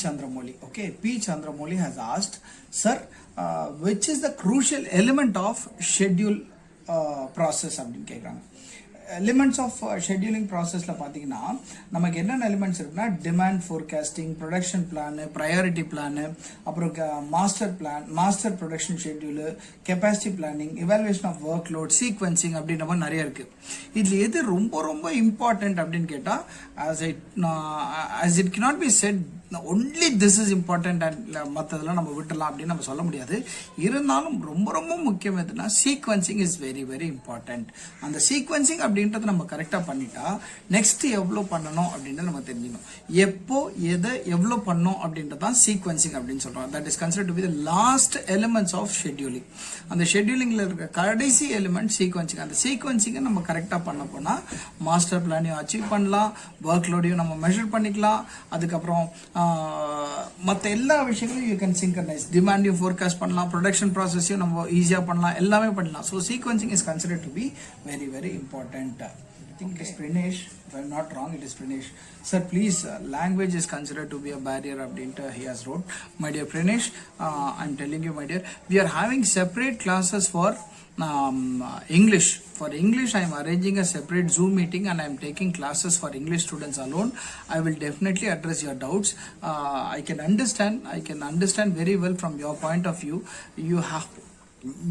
Chandramouli. Okay, P. Chandramouli has asked, sir, which is the crucial element of schedule process? Elements of scheduling process la pathina namak enna elements irukna demand forecasting, production plan, priority plan, aprom master plan, master production schedule, capacity planning, evaluation of workload, sequencing அப்படின மாதிரி நிறைய இருக்கு. இதுல எது ரொம்ப important அப்படினு கேட்டா as it cannot be said only this is important and மத்ததெல்லாம் நம்ம விட்டுறலாம் அப்படி நம்ம சொல்ல முடியாது. இருந்தாலும் ரொம்ப முக்கியம் எதுனா sequencing is very important. அந்த sequencing அப்படின்றது நம்ம கரெக்டா பண்ணிட்டா நெக்ஸ்ட் எவ்வளவு பண்ணணும் அப்படின்றது நம்ம தெரிஞ்சுக்கணும். எப்போ எதை எவ்வளவு பண்ணணும் அப்படின்றது தான் sequencing அப்படின்னு சொல்றோம். that is considered to be the last elements of scheduling. அந்த ஷெட்யூலிங்ல இருக்க கடைசி எலிமெண்ட் sequencing. அந்த sequencing நம்ம கரெக்டா பண்ண போனா மாஸ்டர் பிளானையும் அச்சீவ் பண்ணலாம், ஒர்க் லோடையும் நம்ம மெஷர் பண்ணிக்கலாம். அதுக்கப்புறம் மற்ற எல்லா விஷயங்களும் யூ கேன் சிங்க்ரனைஸ், டிமாண்டையும் ஃபோர்காஸ்ட் பண்ணலாம், ப்ரொடக்ஷன் ப்ராசஸையும் நம்ம ஈஸியாக பண்ணலாம், எல்லாமே பண்ணலாம். So sequencing is considered to be very important. I think it is Prinesh, if I'm not wrong, it is Prinesh. Sir, please, language is considered to be a barrier abdinta he has wrote. My dear Prinesh, I'm telling you, my dear, we are having separate classes for English. For English, I am arranging a separate Zoom meeting and I am taking classes for English students alone. I will definitely address your doubts. I can understand very well from your point of view. You have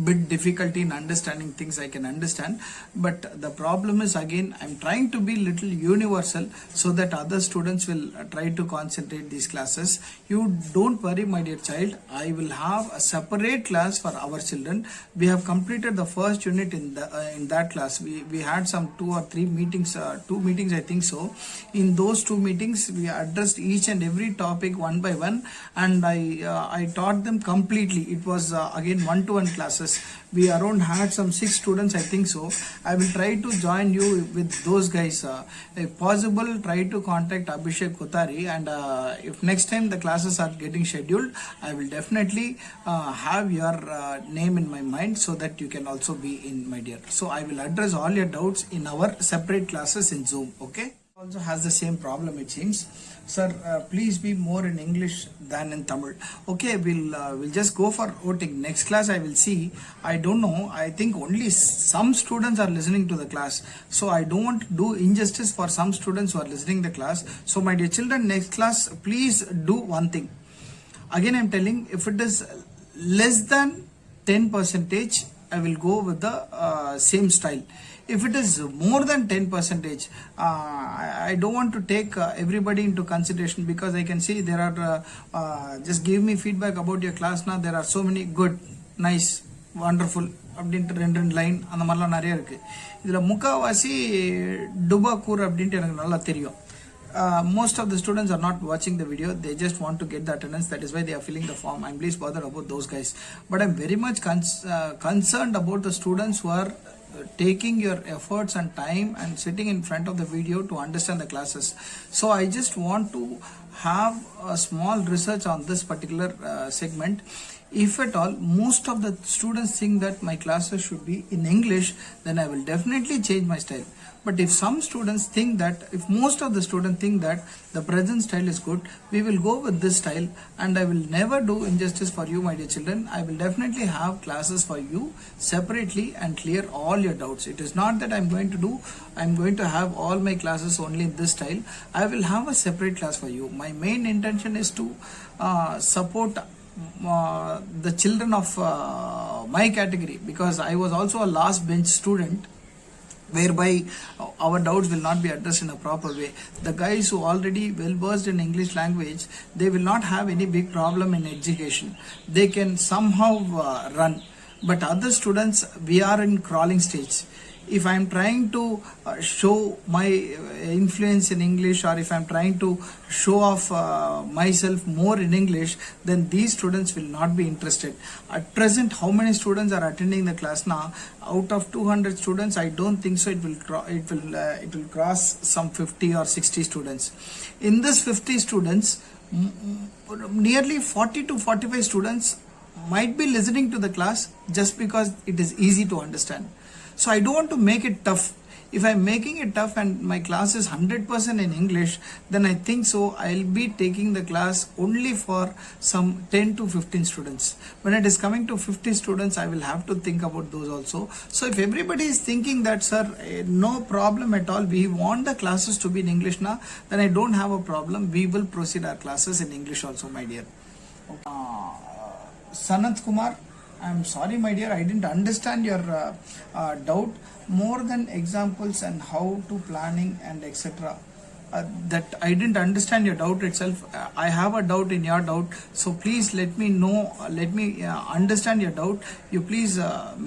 bit difficulty in understanding things, I can understand, but the problem is again I'm trying to be little universal so that other students will try to concentrate these classes. You don't worry, my dear child, I will have a separate class for our children. We have completed the first unit in that class. We had some 2 or 3 meetings, 2 meetings I think so. In those 2 meetings we addressed each and every topic one by one, and I taught them completely. It was again one-to-one classes. We around had some 6 students I think so. I will try to join you with those guys. If possible, try to contact Abhishek Kothari, and if next time the classes are getting scheduled, I will definitely have your name in my mind so that you can also be in, my dear. So I will address all your doubts in our separate classes in Zoom. Okay, also has the same problem it seems. Sir, please be more in English than in Tamil. Okay, we'll just go for voting. Next class I will see. I don't know, I think only some students are listening to the class, so I don't want to do injustice for some students who are listening the class. So my dear children, next class please do one thing. Again I'm telling, if it is less than 10%, I will go with the same style. If it is more than 10%, I don't want to take everybody into consideration, because I can see there are just give me feedback about your class now. There are so many good, nice, wonderful அப்படின்ட்டு 2 line அந்த மாதிரிலாம் நிறைய இருக்கு. இதில் முக்கால்வாசி டுபாக்கூர் அப்படின்ட்டு எனக்கு நல்லா தெரியும். Most of the students are not watching the video, they just want to get the attendance, that is why they are filling the form. I'm least bothered about those guys, but I'm very much concerned about the students who are taking your efforts and time and sitting in front of the video to understand the classes. So I just want to have a small research on this particular segment. If at all most of the students think that my classes should be in English, then I will definitely change my style. But if some students think that, if most of the students think that the present style is good, we will go with this style, and I will never do injustice for you, my dear children. I will definitely have classes for you separately and clear all your doubts. It is not that I'm going to have all my classes only in this style. I will have a separate class for you. My main intention is to support the children of my category, because I was also a last bench student, whereby our doubts will not be addressed in a proper way. The guys who already well versed in English language, they will not have any big problem in education. They can somehow run, but other students, we are in crawling stage. If I'm trying to show my influence in English, or if I'm trying to show off myself more in English, then these students will not be interested. At present, how many students are attending the class now? Out of 200 students, I don't think so it will cross some 50 or 60 students. In this 50 students, nearly 40 to 45 students might be listening to the class just because it is easy to understand. So I don't want to make it tough. If I'm making it tough and my class is 100% in English, then I think so I'll be taking the class only for some 10 to 15 students. When it is coming to 50 students, I will have to think about those also. So if everybody is thinking that, sir, no problem at all, we want the classes to be in English now, then I don't have a problem. We will proceed our classes in English also, my dear. Sanat Kumar, I'm sorry, my dear, I didn't understand your doubt. More than examples and how to planning and etc. That I didn't understand your doubt itself. I have a doubt in your doubt. So please let me know, let me understand your doubt. You please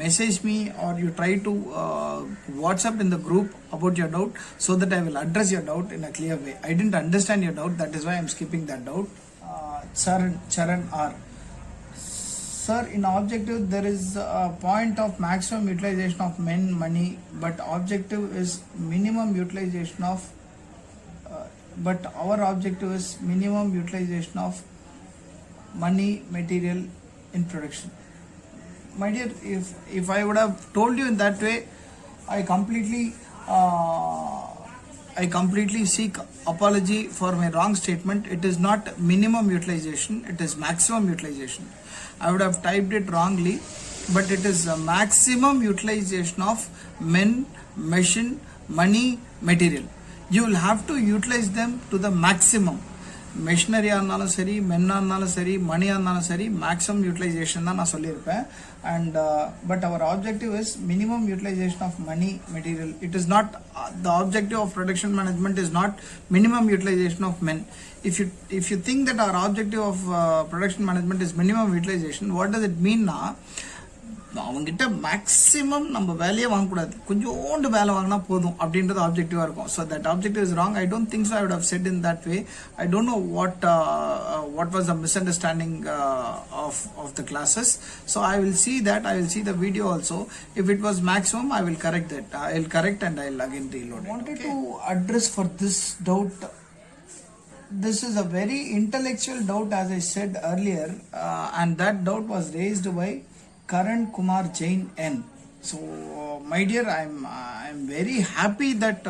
message me, or you try to WhatsApp in the group about your doubt, so that I will address your doubt in a clear way. I didn't understand your doubt. That is why I'm skipping that doubt. Charan R. Sir, in objective there is a point of maximum utilization of men money, but objective is minimum utilization of but our objective is minimum utilization of money material in production. My dear, if I would have told you in that way, I completely seek apology for my wrong statement. It is not minimum utilization, it is maximum utilization. I would have typed it wrongly, but it is a maximum utilization of men, machine, money, material. You will have to utilize them to the maximum. Machinery ஆனாலும் சரி, men ஆனாலும் சரி, money ஆனாலும் சரி, maximum utilization தான் நான் சொல்லியிருப்பேன். And but our objective is minimum utilization of money material. It is not the objective of production management is not minimum utilization of men. If you think that our objective of production management is minimum utilization, what does it mean now? அவங்ககிட்ட maximum நம்ம வேலையே வாங்கக்கூடாது, கொஞ்சோண்டு வேலை வாங்கினா போதும் அப்படின்றது ஆப்ஜெக்டிவாக இருக்கும். So that objective is wrong. I don't think so I would have said in that way. I don't know what was the misunderstanding of the classes. So I will see that. I will see the video also. If it was maximum, I will correct that. I will correct and I will again reload it. I wanted to address for this doubt. This is a very intellectual doubt, as I said earlier, and that doubt was raised by Karan Kumar Jain N. So my dear, I'm very happy that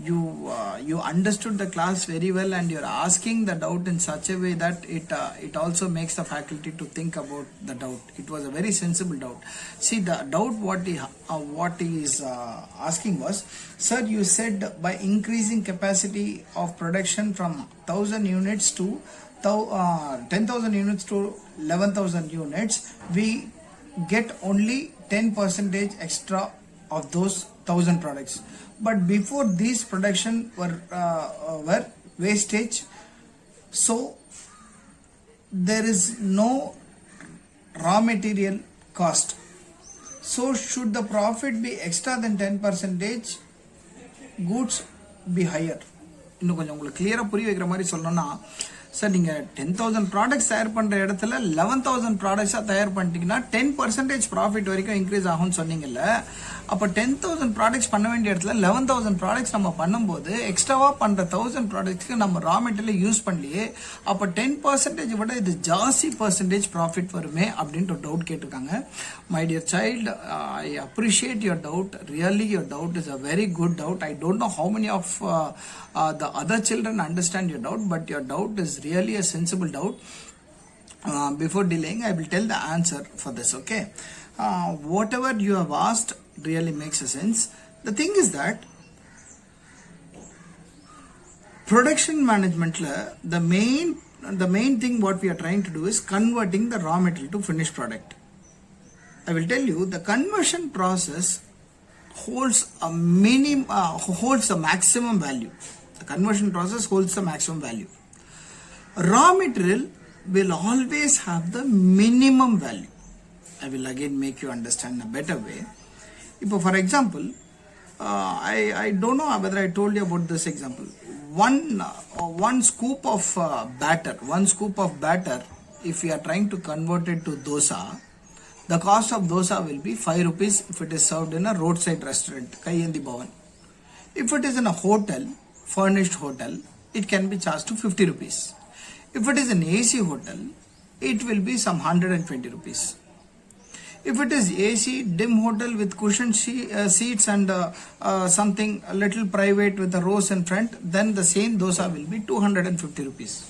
you understood the class very well, and you're asking the doubt in such a way that it also makes the faculty to think about the doubt. It was a very sensible doubt. See, the doubt what he is asking was, sir, you said by increasing capacity of production from 1,000 units to 10,000 units to 11,000 units, we get only 10% extra of those 1,000 products. But before these production were wastage, so there is no raw material cost. So should the profit be extra than 10%, goods be higher? இன்னும் கொஞ்சம் உங்களுக்கு கிளியராக புரிய வைக்கிற மாதிரி சொல்லணும்னா, sir நீங்கள் 10,000 products தயார் பண்ணுற இடத்துல 11,000 ப்ராடக்ட்ஸாக தயார் பண்ணிட்டீங்கன்னா 10% ப்ராஃபிட் வரைக்கும் இன்க்ரீஸ் ஆகும்னு சொன்னீங்கல்ல. அப்போ 10,000 ப்ராடக்ட்ஸ் பண்ண வேண்டிய இடத்துல 11,000 ப்ராடக்ட்ஸ் நம்ம பண்ணும்போது எக்ஸ்ட்ராவாக பண்ணுற 1,000 ப்ராடக்ட்ஸ்க்கு நம்ம ரா மெட்டீரியல் யூஸ் பண்ணலையே, அப்போ 10% விட இது ஜாஸ்தி பர்சன்டேஜ் ப்ராஃபிட் வருமே அப்படின்ட்டு ஒரு டவுட் கேட்டிருக்காங்க. My dear child, I appreciate your doubt. Really your doubt is a very good doubt. I don't know how many of the other children understand your doubt, but your doubt is really a sensible doubt. Before delaying, I will tell the answer for this, okay? Whatever you have asked really makes a sense. The thing is that production management the main thing what we are trying to do is converting the raw material to finished product. I will tell you, the conversion process holds the maximum value. The conversion process holds the maximum value. Raw material will always have the minimum value. I will again make you understand in a better way. For example, I don't know whether I told you about this example. One scoop of batter, if we are trying to convert it to dosa, the cost of dosa will be 5 rupees if it is served in a roadside restaurant, Kayandi Bhavan. If it is in a hotel, furnished hotel, it can be charged to 50 rupees. If it is an AC hotel, it will be some 120 rupees. If it is AC dim hotel with cushion seats and something a little private with a rose in front, then the same dosa will be 250 rupees.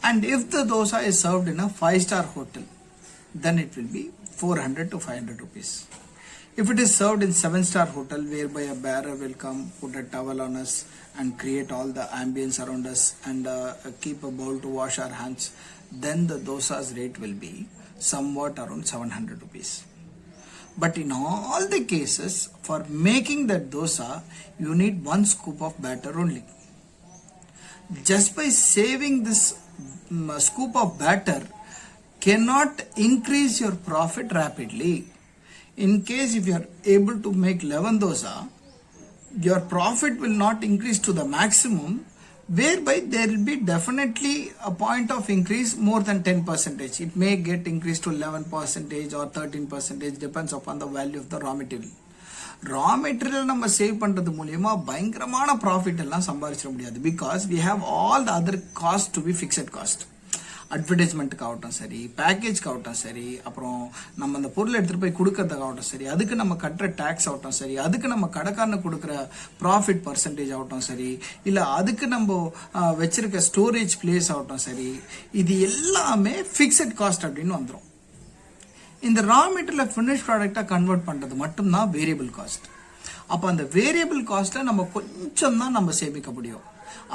And if the dosa is served in a 5-star hotel, then it will be 400 to 500 rupees. If it is served in 7-star hotel, whereby a bearer will come, put a towel on us and create all the ambience around us and keep a bowl to wash our hands, then the dosa's rate will be somewhat around 700 rupees. But in all the cases, for making that dosa, you need 1 scoop of batter only. Just by saving this scoop of batter cannot increase your profit rapidly. In case if you are able to make 11 dosa, your profit will not increase to the maximum, whereby there will be definitely a point of increase more than 10%. It may get increased to 11% or 13%, depends upon the value of the raw material. Raw material நம்ம save பண்றது மூலமா பயங்கரமான profit எல்லாம் சம்பாதிச்சிட முடியாது. Because we have all the other cost to be fixed cost. அட்வர்டைஸ்மெண்ட்டுக்கு ஆகட்டும் சரி, பேக்கேஜ்க்கு ஆகட்டும் சரி, அப்புறம் நம்ம அந்த பொருளை எடுத்துகிட்டு போய் கொடுக்கறதுக்காகட்டும் சரி, அதுக்கு நம்ம கட்டுற டேக்ஸ் ஆகட்டும் சரி, அதுக்கு நம்ம கடைக்காரனு கொடுக்குற ப்ராஃபிட் பர்சன்டேஜ் ஆகட்டும் சரி, இல்லை அதுக்கு நம்ம வச்சிருக்க ஸ்டோரேஜ் பிளேஸ் ஆகட்டும் சரி, இது எல்லாமே ஃபிக்ஸட் காஸ்ட் அப்படின்னு வந்துடும். இந்த ரா மெட்டீரியலை ஃபினிஷ் ப்ராடக்டாக கன்வெர்ட் பண்ணுறது மட்டும்தான் வேரியபிள் காஸ்ட். அப்போ அந்த வேரியபிள் காஸ்ட்டை நம்ம கொஞ்சம் தான் நம்ம சேமிக்க முடியும்.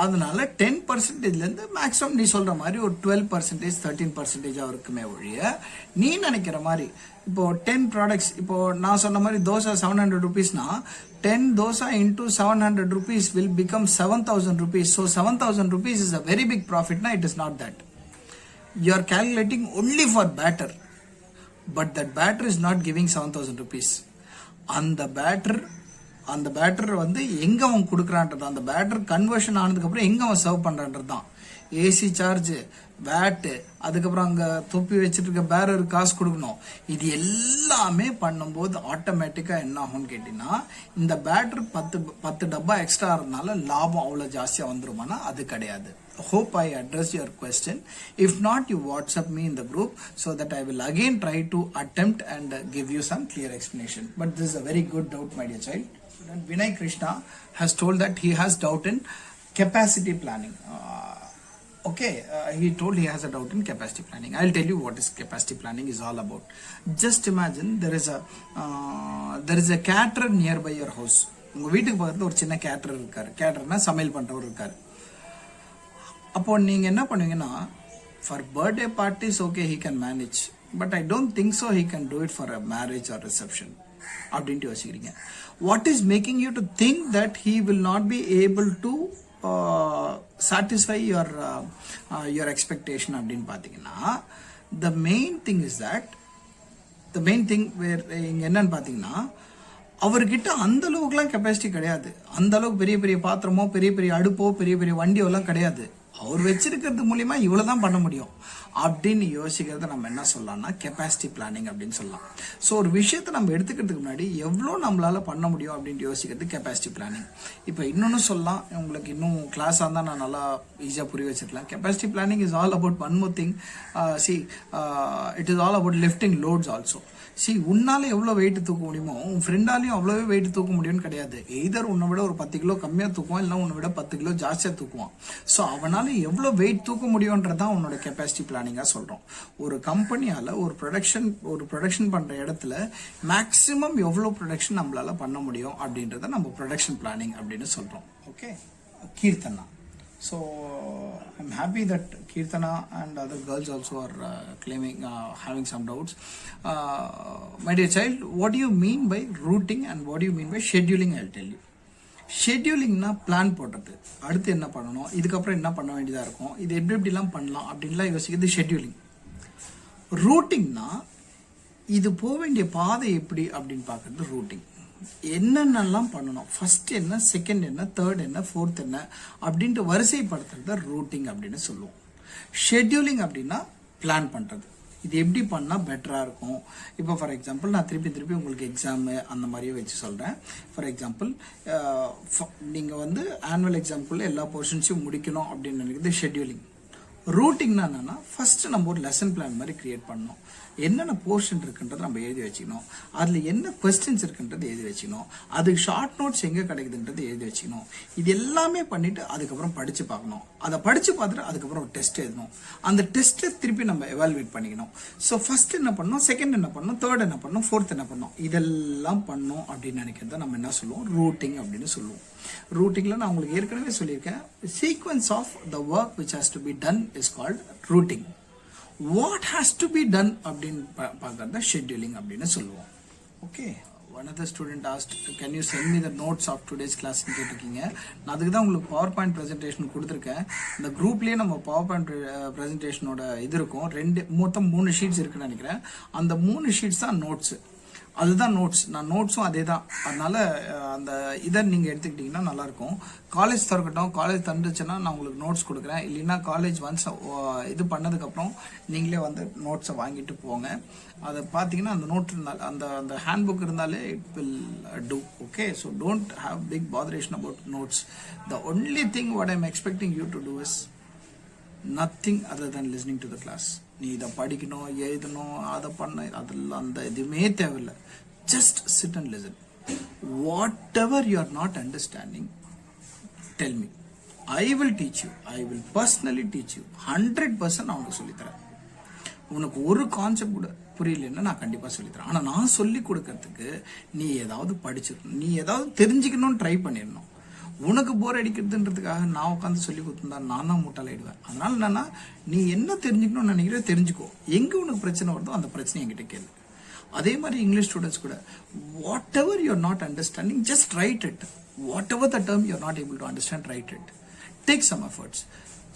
அதனால 10%லேருந்து மேக்ஸிமம் நீ சொல்ற மாதிரி ஒரு 12% 13% இருக்குமே ஒழிய, நீ நினைக்கிற மாதிரி இப்போ 10 ப்ராடக்ட்ஸ், இப்போ நான் சொன்ன மாதிரி dosa 700 rupeesனா 10 dosa into 700 rupees will become 7,000 rupees. So 7,000 rupees is a very big profit. Now it is not that. You are calculating only for batter, but that batter is not giving 7,000 rupees. அந்த batter வந்து எங்க அவன் கொடுக்குறான்றது, அந்த batter conversion ஆனதுக்கு அப்புறம் எங்க அவன் serve பண்றான்றது தான். ஏசி சார்ஜ், வேட், அதுக்கப்புறம் அங்க தொப்பி வச்சுட்டு இருக்க பேரர் காசு கொடுக்கணும். இது எல்லாமே பண்ணும்போது ஆட்டோமேட்டிக்கா என்ன ஆகும்னு கேட்டீங்கன்னா, இந்த பேட்டர் 10 டப்பா எக்ஸ்ட்ரா இருந்தனால லாபம் அவ்வளவு ஜாஸ்தியா வந்துருமானா அது கிடையாது. Hope I addressed your question. If not, you WhatsApp me in the group so that I will again try to attempt and give you some clear explanation. But this is a very good doubt, my dear child. Vinay Krishna has told that he has doubt in capacity planning. He told he has a doubt in capacity planning. I'll tell you what is capacity planning is all about. Just imagine there is a caterer nearby your house. உங்க வீட்டுக்கு பக்கத்துல ஒரு சின்ன கேட்டரர் இருக்காரு. கேட்டர்னா சமையல் பண்றவர் இருக்காரு. அப்போ நீங்க என்ன பண்ணுவீங்கன்னா, for birthday parties okay he can manage, but I don't think so he can do it for a marriage or reception அப்படின்ட்டு யோசிக்கிறீங்க. What is making you to think that he will not be able to satisfy your expectation அப்படின்னு பார்த்தீங்கன்னா, the main thing where இங்க என்னன்னு பார்த்தீங்கன்னா, அவர்கிட்ட அந்த அளவுக்குலாம் கெப்பாசிட்டி கிடையாது. அந்த அளவுக்கு பெரிய பெரிய பாத்திரமோ, பெரிய பெரிய அடுப்போ, பெரிய பெரிய வண்டியோ எல்லாம் கிடையாது. அவர் வச்சிருக்கிறது மூலியமா இவ்வளவுதான் பண்ண முடியும் அப்படின்னு யோசிக்கிறத நம்ம என்ன சொல்லலாம்னா கெப்பாசிட்டி பிளானிங் அப்படின்னு சொல்லலாம். ஸோ ஒரு விஷயத்தை நம்ம எடுத்துக்கிறதுக்கு முன்னாடி எவ்வளோ நம்மளால பண்ண முடியும் அப்படின்னு யோசிக்கிறது கெப்பாசிட்டி பிளானிங். இப்போ இன்னொன்னு சொல்லலாம், உங்களுக்கு இன்னும் கிளாஸாக இருந்தால் நான் நல்லா ஈஸியாக புரிய வச்சிருக்கலாம். Capacity planning is all about one more thing. It is all about lifting loads also. உன்னால எவ்வளவு வெயிட் தூக்க முடியுமோ உன் ஃப்ரெண்டாலையும் அவ்வளவு வெயிட் தூக்க முடியும்னு கிடையாது. எய்தர் உன்னை விட ஒரு 10 கிலோ கம்மியா தூக்குவான், இல்லை உன்னை விட 10 கிலோ ஜாஸ்தியா தூக்குவான். ஸோ அவனால எவ்வளவு வெயிட் தூக்க முடியும்ன்றதான் உன்னோட கெப்பாசிட்டி பிளானிங்கா சொல்றோம். ஒரு கம்பெனியால ஒரு ப்ரொடக்ஷன் பண்ற இடத்துல மேக்சிமம் எவ்வளவு ப்ரொடக்ஷன் நம்மளால பண்ண முடியும் அப்படின்றத நம்ம ப்ரொடக்ஷன் பிளானிங் அப்படின்னு சொல்றோம். Okay, Keerthana. So I'm happy that Kirtana and other girls also are having some doubts. My dear child, what do you mean by routing and what do you mean by scheduling? I'll tell you. ஷெட்யூலிங்னா plan போடுறது, அடுத்து என்ன பண்ணணும், இதுக்கப்புறம் என்ன பண்ண வேண்டியதாக இருக்கும், இது எப்படிலாம் பண்ணலாம் அப்படின்லாம் யோசிக்கிறது ஷெட்யூலிங். ரூட்டிங்னா இது போக வேண்டிய பாதை எப்படி அப்படின்னு பார்க்கறது ரூட்டிங். என்னென்னலாம் பண்ணணும், ஃபர்ஸ்ட் என்ன, செகண்ட் என்ன, தேர்ட் என்ன, ஃபோர்த் என்ன அப்படின்ட்டு வரிசைப்படுத்துறத ரூட்டிங் அப்படின்னு சொல்லுவோம். ஷெட்யூலிங் அப்படின்னா பிளான் பண்றது, இது எப்படி பண்ணா பெட்டரா இருக்கும். இப்போ ஃபார் எக்ஸாம்பிள் நான் திருப்பி உங்களுக்கு எக்ஸாம் அந்த மாதிரியே வச்சு சொல்றேன். ஃபார் எக்ஸாம்பிள் நீங்க வந்து ஆனுவல் எக்ஸாம்குள்ள எல்லா போர்ஷன்ஸையும் முடிக்கணும் அப்படின்னு நினைக்கிறது ஷெட்யூலிங். ரூட்டிங்னா என்னன்னா ஃபர்ஸ்ட் நம்ம ஒரு லெசன் பிளான் மாதிரி கிரியேட் பண்ணணும். என்னென்ன போர்ஷன் இருக்குன்றதை நம்ம எழுதி வச்சுக்கணும். அதில் என்ன கொஸ்டின்ஸ் இருக்குன்றது எழுதி வச்சுக்கணும். அதுக்கு ஷார்ட் நோட்ஸ் எங்கே கிடைக்குதுன்றது எழுதி வச்சுக்கணும். இது எல்லாமே பண்ணிட்டு அதுக்கப்புறம் படித்து பார்க்கணும். அதை படித்து பார்த்துட்டு அதுக்கப்புறம் ஒரு டெஸ்ட் எழுதணும். அந்த டெஸ்ட்டை திருப்பி நம்ம எவாலுவேட் பண்ணிக்கணும். ஸோ ஃபர்ஸ்ட் என்ன பண்ணணும், செகண்ட் என்ன பண்ணணும், தேர்ட் என்ன பண்ணணும், ஃபோர்த் என்ன பண்ணணும், இதெல்லாம் பண்ணணும் அப்படின்னு நினைக்கிறத நம்ம என்ன சொல்லுவோம், ரூட்டிங் அப்படின்னு சொல்லுவோம். ரூட்டிங்ல நான் உங்களுக்கு ஏற்கனவே சொல்லியிருக்கேன், sequence of the work which has to be done is called routing. What has to be done அப்படின்னு பார்க்கறத ஷெட்யூலிங் அப்படின்னு சொல்லுவோம். Okay, one of the student asked can you sent me the notes of today's கிளாஸ்ன்னு கேட்டிருக்கீங்க. நான் அதுக்கு தான் உங்களுக்கு பவர் பாயிண்ட் ப்ரெசன்டேஷன் கொடுத்துருக்கேன். இந்த குரூப்லேயே நம்ம பவர் பாயிண்ட் ப்ரெசன்டேஷனோட இது இருக்கும். மொத்தம் 3 ஷீட்ஸ் இருக்குன்னு நினைக்கிறேன். அந்த 3 ஷீட்ஸ் தான் நோட்ஸ். அதுதான் நோட்ஸ். நான் நோட்ஸும் அதே தான். அதனால அந்த இதை நீங்கள் எடுத்துக்கிட்டிங்கன்னா நல்லாயிருக்கும். காலேஜ் திறக்கட்டும், காலேஜ் தந்துச்சுன்னா நான் உங்களுக்கு நோட்ஸ் கொடுக்குறேன். இல்லைன்னா காலேஜ் ஒன்ஸ் இது பண்ணதுக்கப்புறம் நீங்களே வந்து நோட்ஸை வாங்கிட்டு போங்க. அதை பார்த்தீங்கன்னா அந்த நோட் இருந்தால் அந்த அந்த ஹேண்ட் புக் இருந்தாலே it will do. Okay, so don't have big botheration about notes. The only thing what I'm expecting you to do is nothing other than listening to the class. நீ இதை படிக்கணும், எழுதணும், அதை பண்ண, அதெல்லாம் அந்த எதுவுமே தேவையில்லை. Just sit and listen. What ever you are not understanding, tell me. I will teach you. I will personally teach you. 100% நான் உனக்கு சொல்லித்தரேன். உனக்கு ஒரு கான்செப்ட் கூட புரியலன்னா நான் கண்டிப்பாக சொல்லித்தரேன். ஆனால் நான் சொல்லி கொடுக்கறதுக்கு நீ ஏதாவது படிச்சிருக்கணும், நீ ஏதாவது தெரிஞ்சுக்கணும்னு ட்ரை பண்ணிடணும். உனக்கு போர் அடிக்கிறதுன்றதுக்காக நான் உட்காந்து சொல்லி கொடுத்துருந்தா நான் தான் முட்டாளாயிடுவேன். அதனால என்னன்னா, நீ என்ன தெரிஞ்சுக்கணும்னு நினைக்கிற தெரிஞ்சுக்கோ. எங்கே உனக்கு பிரச்சனை வருதோ அந்த பிரச்சனை என்கிட்ட கேளு. அதே மாதிரி இங்கிலீஷ் ஸ்டூடெண்ட்ஸ் கூட, what ever you are not understanding, just right it. What ever the term you are not able to understand, right it. Take some efforts.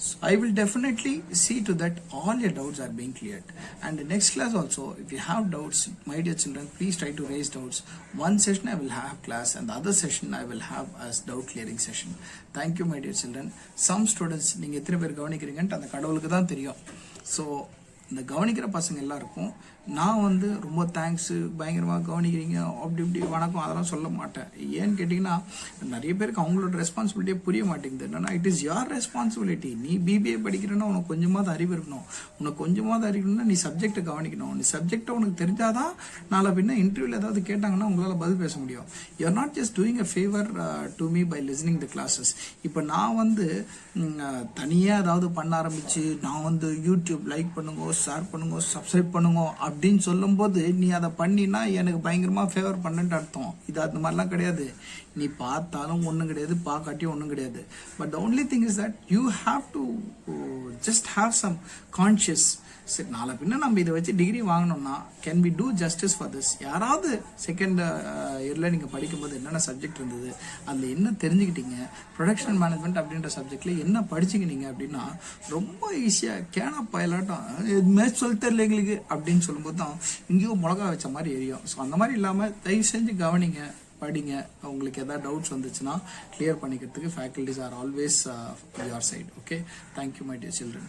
So I will definitely see to that all your doubts are being cleared. And the next class also, if you have doubts, my dear children, please try to raise doubts. One session I will have class and the other session I will have as doubt clearing session. Thank you, my dear children. Some students, நீங்க எத்தனை பேர் கவனிக்கிறீங்கன்னு அந்த கடவுளுக்கு தான் தெரியும். So இந்த கவனிக்கிற பசங்க எல்லாருக்கும் நான் வந்து ரொம்ப தேங்க்ஸு, பயங்கரமாக கவனிக்கிறீங்க, அப்படி இப்படி வணக்கம் அதெல்லாம் சொல்ல மாட்டேன். ஏன்னு கேட்டிங்கன்னா, நிறைய பேருக்கு அவங்களோட ரெஸ்பான்சிபிலிட்டியே புரிய மாட்டேங்குது. என்னன்னா, இட் இஸ் யோர் ரெஸ்பான்சிபிலிட்டி. நீ பிபிஏ படிக்கிறேன்னா உனக்கு கொஞ்சமாவது அறிவு இருக்கணும். உனக்கு கொஞ்சமாவது அறிவுனா நீ சப்ஜெக்டை கவனிக்கணும். நீ சப்ஜெக்டை உனக்கு தெரிஞ்சாதான் நாளை பின்ன இன்டர்வியூவில் ஏதாவது கேட்டாங்கன்னா உங்களால் பதில் பேச முடியும். You are not just doing a favour to me by listening the classes. இப்போ நான் வந்து தனியாக ஏதாவது பண்ண ஆரம்பிச்சு நான் வந்து யூடியூப் லைக் பண்ணுங்க, ஷேர் பண்ணுங்க, சப்ஸ்கிரைப் பண்ணுங்க அப்படின்னு சொல்லும்போது நீ அதை பண்ணினா எனக்கு பயங்கரமாக ஃபேவர் பண்ணுன்ட்டு அர்த்தம். இது அந்த மாதிரிலாம் கிடையாது. நீ பார்த்தாலும் ஒன்றும் கிடையாது, பார்க்காட்டியும் ஒன்றும் கிடையாது. But the only thing is that you have to just have some conscious. சரி, நாளை பின்ன நம்ம இதை வச்சு டிகிரி வாங்கினோம்னா can we do justice for this. யாராவது செகண்ட் இயரில் நீங்கள் படிக்கும்போது என்னென்ன சப்ஜெக்ட் இருந்தது, அதில் என்ன தெரிஞ்சுக்கிட்டீங்க, ப்ரொடக்ஷன் மேனேஜ்மெண்ட் அப்படின்ற சப்ஜெக்டில் என்ன படிச்சுக்கிட்டீங்க அப்படின்னா ரொம்ப ஈஸியாக கேனா பயலாட்டம் எதுவுமே சொல்லி தெரியல எங்களுக்கு அப்படின்னு சொல்லும்போது தான் இங்கேயோ மிளகா வச்ச மாதிரி எரியும். ஸோ அந்த மாதிரி இல்லாமல் தயவு செஞ்சு கவனிங்க, படிங்க. உங்களுக்கு எதாவது டவுட்ஸ் வந்துச்சுன்னா கிளியர் பண்ணிக்கிறதுக்கு faculties are always your side. Okay, thank you my dear children.